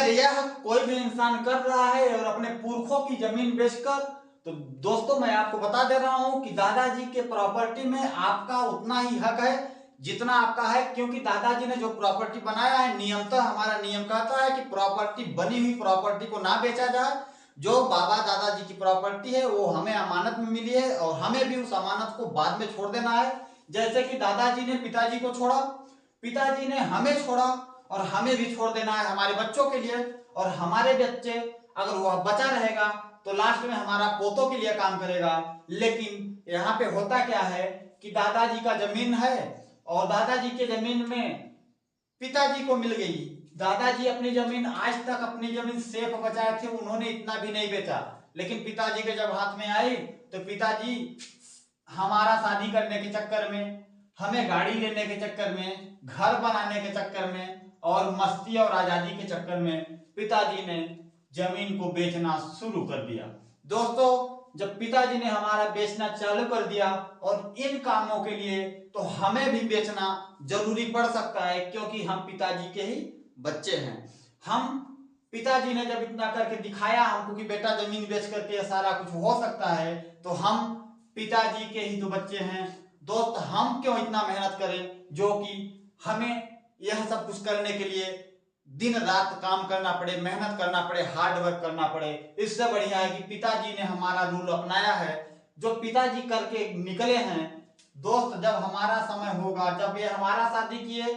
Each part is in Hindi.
अगर यह कोई भी इंसान कर रहा है और अपने पुरखों की जमीन बेचकर, तो दोस्तों मैं आपको बता दे रहा हूं कि दादाजी के प्रॉपर्टी में आपका उतना ही हक है जितना आपका है, क्योंकि दादाजी ने जो प्रॉपर्टी बनाया है, नियमतः हमारा नियम कहता है कि प्रॉपर्टी, बनी हुई प्रॉपर्टी को ना बेचा जाए। जो बाबा दादाजी की प्रॉपर्टी है वो हमें अमानत में मिली है और हमें भी उस अमानत को बाद में छोड़ देना है। जैसे कि दादाजी ने पिताजी को छोड़ा, पिताजी ने हमें छोड़ा, और हमें भी छोड़ देना है हमारे बच्चों के लिए। और हमारे बच्चे अगर वह बचा रहेगा तो लास्ट में हमारा पोतों के लिए काम करेगा। लेकिन यहाँ पे होता क्या है कि दादाजी का जमीन है और दादाजी के जमीन में पिताजी को मिल गई। दादाजी अपनी जमीन, आज तक अपनी जमीन सेफ बचाए थे, उन्होंने इतना भी नहीं बेचा। लेकिन पिताजी के जब हाथ में आई तो पिताजी हमारा शादी करने के चक्कर में, हमें गाड़ी लेने के चक्कर में, घर बनाने के चक्कर में और मस्ती और आजादी के चक्कर में पिताजी ने जमीन को बेचना शुरू कर दिया। दोस्तों जब पिताजी ने हमारा बेचना चालू कर दिया और इन कामों के लिए, तो हमें भी बेचना जरूरी पड़ सकता है, क्योंकि हम पिताजी के ही बच्चे हैं। हम, पिताजी ने जब इतना करके दिखाया हमको कि बेटा जमीन बेच करके सारा कुछ हो सकता है, तो हम पिताजी के ही तो बच्चे हैं। दोस्त हम क्यों इतना मेहनत करें, जो कि हमें यह सब कुछ करने के लिए दिन रात काम करना पड़े, मेहनत करना पड़े, हार्ड वर्क करना पड़े। इससे बढ़िया है कि पिताजी ने हमारा रूल अपनाया है, जो पिताजी करके निकले हैं। दोस्त जब हमारा समय होगा, जब ये हमारा शादी किए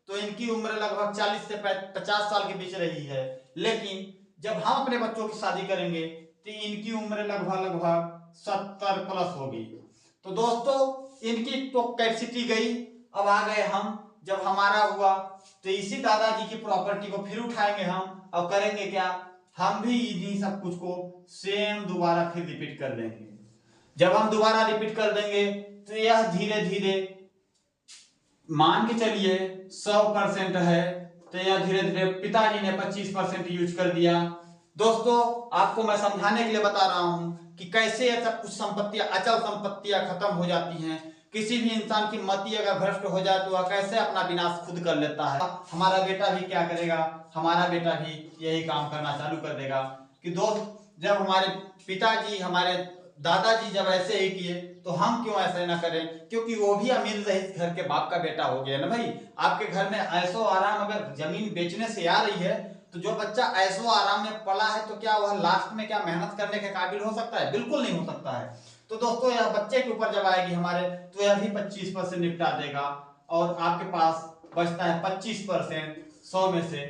तो इनकी उम्र लगभग 40 से 50 साल के बीच रही है, लेकिन जब हम अपने बच्चों की शादी करेंगे तो इनकी उम्र लगभग 70 प्लस होगी। तो दोस्तों इनकी तो कैपेसिटी गई, अब आ गए हम। जब हमारा हुआ तो इसी दादाजी की प्रॉपर्टी को फिर उठाएंगे हम, और करेंगे क्या, हम भी इन्हीं सब कुछ को सेम दोबारा फिर रिपीट कर देंगे। जब हम दोबारा रिपीट कर देंगे तो यह धीरे धीरे, मान के चलिए 100% है, तो यह धीरे धीरे पिताजी ने 25% यूज कर दिया। दोस्तों आपको मैं समझाने के लिए बता रहा हूं कि कैसे यह सब कुछ संपत्तियां, अचल संपत्तियां खत्म हो जाती हैं। किसी भी इंसान की मति अगर भ्रष्ट हो जाए तो वह कैसे अपना विनाश खुद कर लेता है। हमारा बेटा भी क्या करेगा, हमारा बेटा भी यही काम करना चालू कर देगा। कि दोस्त जब हमारे पिताजी, हमारे दादाजी जब ऐसे ही किए तो हम क्यों ऐसे ना करें, क्योंकि वो भी अमीर रईस घर के बाप का बेटा हो गया ना भाई। आपके घर में ऐशो आराम अगर जमीन बेचने से आ रही है, तो जो बच्चा ऐशो आराम में पला है, तो क्या वह लास्ट में क्या मेहनत करने के काबिल हो सकता है? बिल्कुल नहीं हो सकता है। तो दोस्तों यह बच्चे के ऊपर जब आएगी हमारे, तो यह भी 25% निपटा देगा और आपके पास बचता है 25% 100 में से।